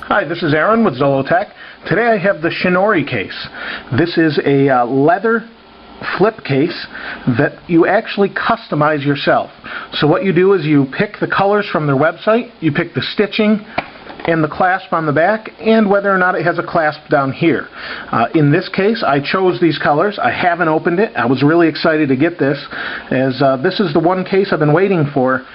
Hi, this is Aaron with Zollotech. Today I have the Shinori case. This is a leather flip case that you actually customize yourself. So what you do is you pick the colors from their website, you pick the stitching and the clasp on the back, and whether or not it has a clasp down here. In this case, I chose these colors. I haven't opened it. I was really excited to get this, as this is the one case I've been waiting for.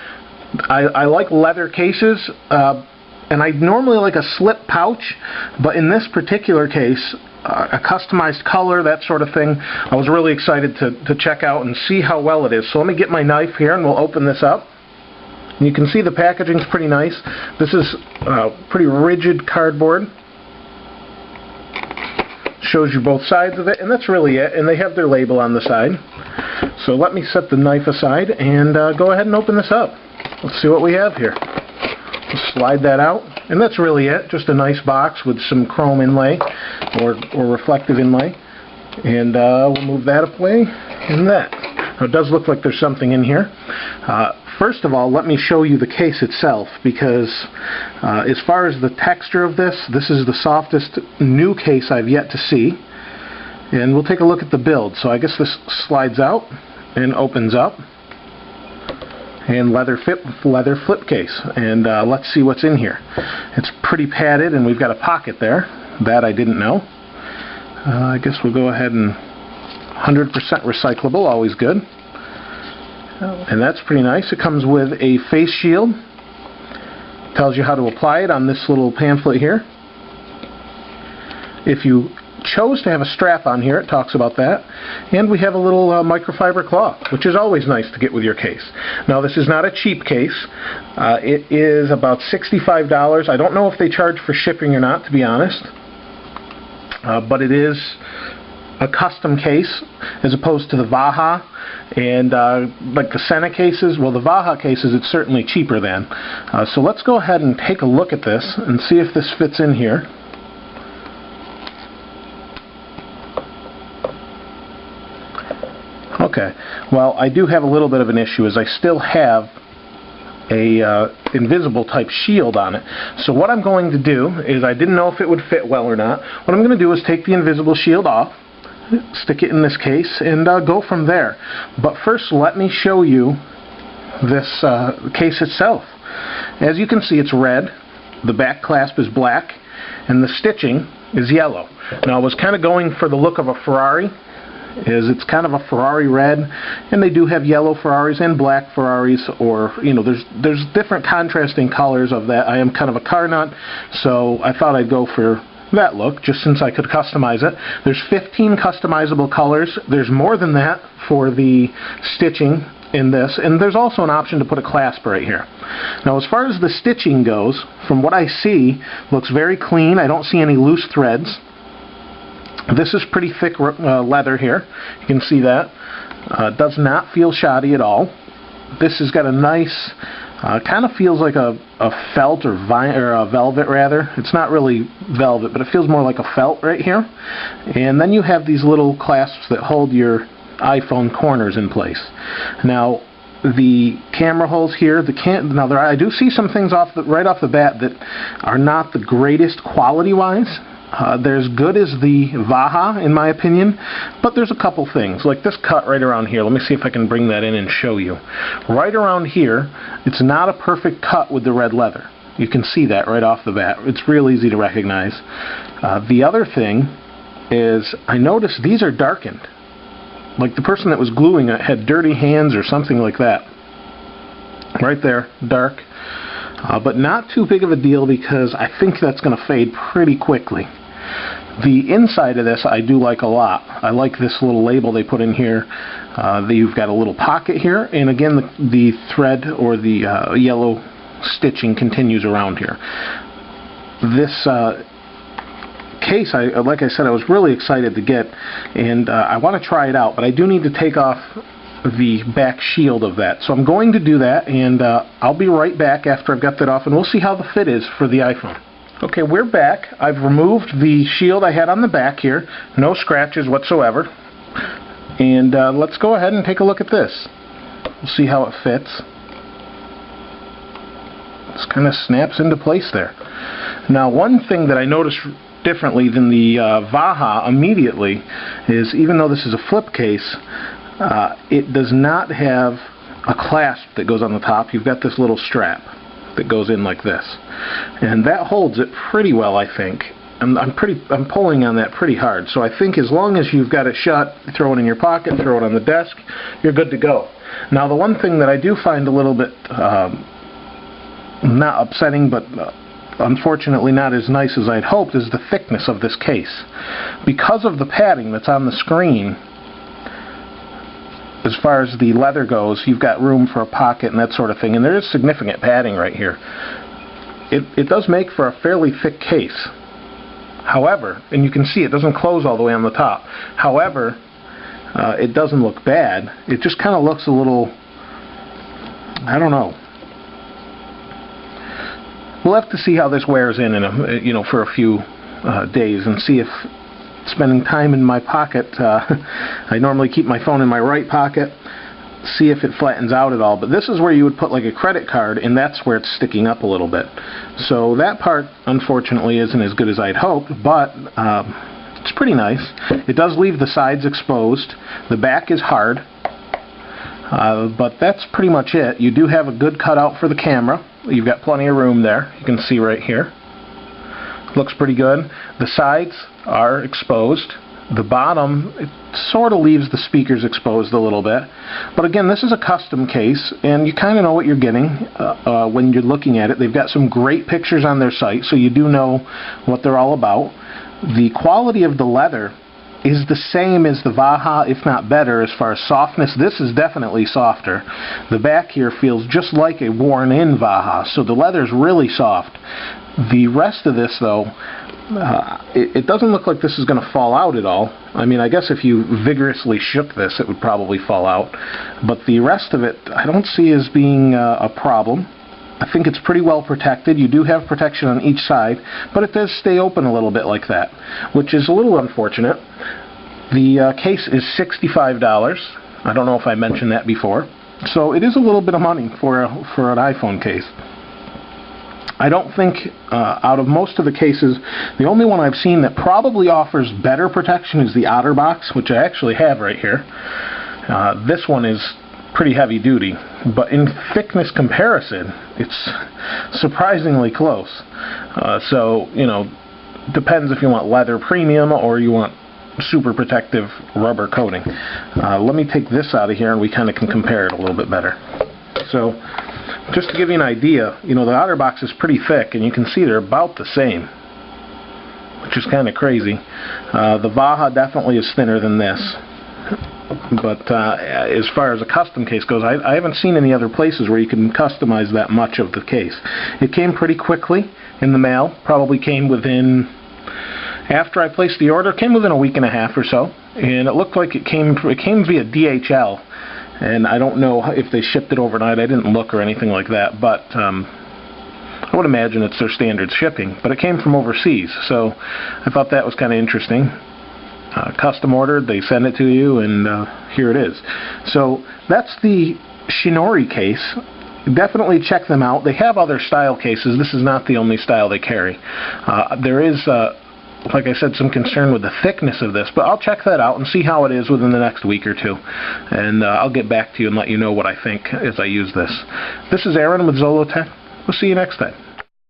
I like leather cases, and I normally like a slip pouch, but in this particular case, a customized color, that sort of thing, I was really excited to check out and see how well it is. So let me get my knife here and we'll open this up. And you can see the packaging's pretty nice. This is pretty rigid cardboard. Shows you both sides of it, and that's really it. And they have their label on the side. So let me set the knife aside and go ahead and open this up. Let's see what we have here. Slide that out, and that's really it. Just a nice box with some chrome inlay or reflective inlay, and we'll move that away and that. Now, it does look like there's something in here. First of all, let me show you the case itself, because as far as the texture of this is the softest new case I've yet to see. And we'll take a look at the build. So I guess this slides out and opens up. And leather flip case, and let's see what's in here. It's pretty padded, and we've got a pocket there. That I didn't know. I guess we'll go ahead and 100% recyclable, always good. And that's pretty nice. It comes with a face shield. Tells you how to apply it on this little pamphlet here. If you chose to have a strap on here, it talks about that. And we have a little microfiber cloth, which is always nice to get with your case. Now, this is not a cheap case. It is about $65. I don't know if they charge for shipping or not, to be honest. But it is a custom case as opposed to the Vaha and like the Sena cases. Well, the Vaha cases, it's certainly cheaper than. So let's go ahead and take a look at this and see if this fits in here. Okay, well, I do have a little bit of an issue, as I still have a invisible type shield on it. So what I'm going to do is, I didn't know if it would fit well or not. What I'm going to do is take the invisible shield off, stick it in this case, and go from there. But first, let me show you this case itself. As you can see, it's red, the back clasp is black, and the stitching is yellow. Now, I was kind of going for the look of a Ferrari. It's kind of a Ferrari red, and they do have yellow Ferraris and black Ferraris, or there's different contrasting colors of that. I am kind of a car nut, so I thought I'd go for that look, just since I could customize it. There's 15 customizable colors. There's more than that for the stitching in this, and there's also an option to put a clasp right here. Now, as far as the stitching goes, from what I see, looks very clean. I don't see any loose threads. This is pretty thick leather here. You can see that. Does not feel shoddy at all. This has got a nice, kind of feels like a felt or a velvet rather. It's not really velvet, but it feels more like a felt right here. And then you have these little clasps that hold your iPhone corners in place. Now, the camera holes here, I do see some things right off the bat that are not the greatest quality-wise. They're as good as the Vaha, in my opinion, but there's a couple things, like this cut right around here. Let me see if I can bring that in and show you. Right around here, it's not a perfect cut with the red leather. You can see that right off the bat. It's real easy to recognize. The other thing is, I noticed these are darkened. Like the person that was gluing it had dirty hands or something like that. Right there, dark. But not too big of a deal, because I think that's going to fade pretty quickly. The inside of this I do like a lot. I like this little label they put in here. You've got a little pocket here, and again the thread or the yellow stitching continues around here. This case, like I said, I was really excited to get, and I want to try it out, but I do need to take off the back shield of that. So I'm going to do that, and I'll be right back after I've got that off, and we'll see how the fit is for the iPhone. Okay, we're back. I've removed the shield I had on the back here. No scratches whatsoever. And let's go ahead and take a look at this. We'll see how it fits. This kind of snaps into place there. Now, one thing that I noticed differently than the Vaha immediately is, even though this is a flip case, it does not have a clasp that goes on the top. You've got this little strap that goes in like this, and that holds it pretty well, I think. I'm pulling on that pretty hard, so I think as long as you've got it shut, throw it in your pocket, throw it on the desk, you're good to go. Now, the one thing that I do find a little bit not upsetting, but unfortunately not as nice as I'd hoped, is the thickness of this case. Because of the padding that's on the screen, as far as the leather goes, you've got room for a pocket and that sort of thing, and there is significant padding right here. It does make for a fairly thick case. However, and you can see it doesn't close all the way on the top. However, it doesn't look bad. It just kind of looks a little, I don't know. We'll have to see how this wears in for a few days, and see if spending time in my pocket, I normally keep my phone in my right pocket, see if it flattens out at all. But this is where you would put like a credit card, and that's where it's sticking up a little bit. So that part, unfortunately, isn't as good as I'd hoped, but it's pretty nice. It does leave the sides exposed. The back is hard, but that's pretty much it. You do have a good cutout for the camera. You've got plenty of room there. You can see right here. Looks pretty good. The sides are exposed. The bottom, it sort of leaves the speakers exposed a little bit. But again, this is a custom case, and you kind of know what you're getting when you're looking at it. They've got some great pictures on their site, so you do know what they're all about. The quality of the leather is the same as the Vaha, if not better, as far as softness. This is definitely softer. The back here feels just like a worn-in Vaha, so the leather's really soft. The rest of this, though, it doesn't look like this is going to fall out at all. I mean, I guess if you vigorously shook this, it would probably fall out. But the rest of it, I don't see as being a problem. I think it's pretty well protected. You do have protection on each side, but it does stay open a little bit like that, which is a little unfortunate. The case is $65. I don't know if I mentioned that before. So it is a little bit of money for an iPhone case. I don't think, out of most of the cases, the only one I've seen that probably offers better protection is the OtterBox, which I actually have right here. This one is pretty heavy duty, but in thickness comparison, it's surprisingly close. So, depends if you want leather premium or you want super protective rubber coating. Let me take this out of here and we kind of can compare it a little bit better. So, just to give you an idea, the OtterBox is pretty thick, and you can see they're about the same, which is kind of crazy. The Vaha definitely is thinner than this. But as far as a custom case goes, I haven't seen any other places where you can customize that much of the case. It came pretty quickly in the mail. Probably came within, after I placed the order, it came within a week and a half or so. And it looked like it came via DHL. And I don't know if they shipped it overnight. I didn't look or anything like that. But I would imagine it's their standard shipping. But it came from overseas. So I thought that was kind of interesting. Custom ordered, they send it to you, and here it is. So that's the Shinori case. Definitely check them out. They have other style cases. This is not the only style they carry. There is, like I said, some concern with the thickness of this, but I'll check that out and see how it is within the next week or two. And I'll get back to you and let you know what I think as I use this. This is Aaron with Zollotech. We'll see you next time.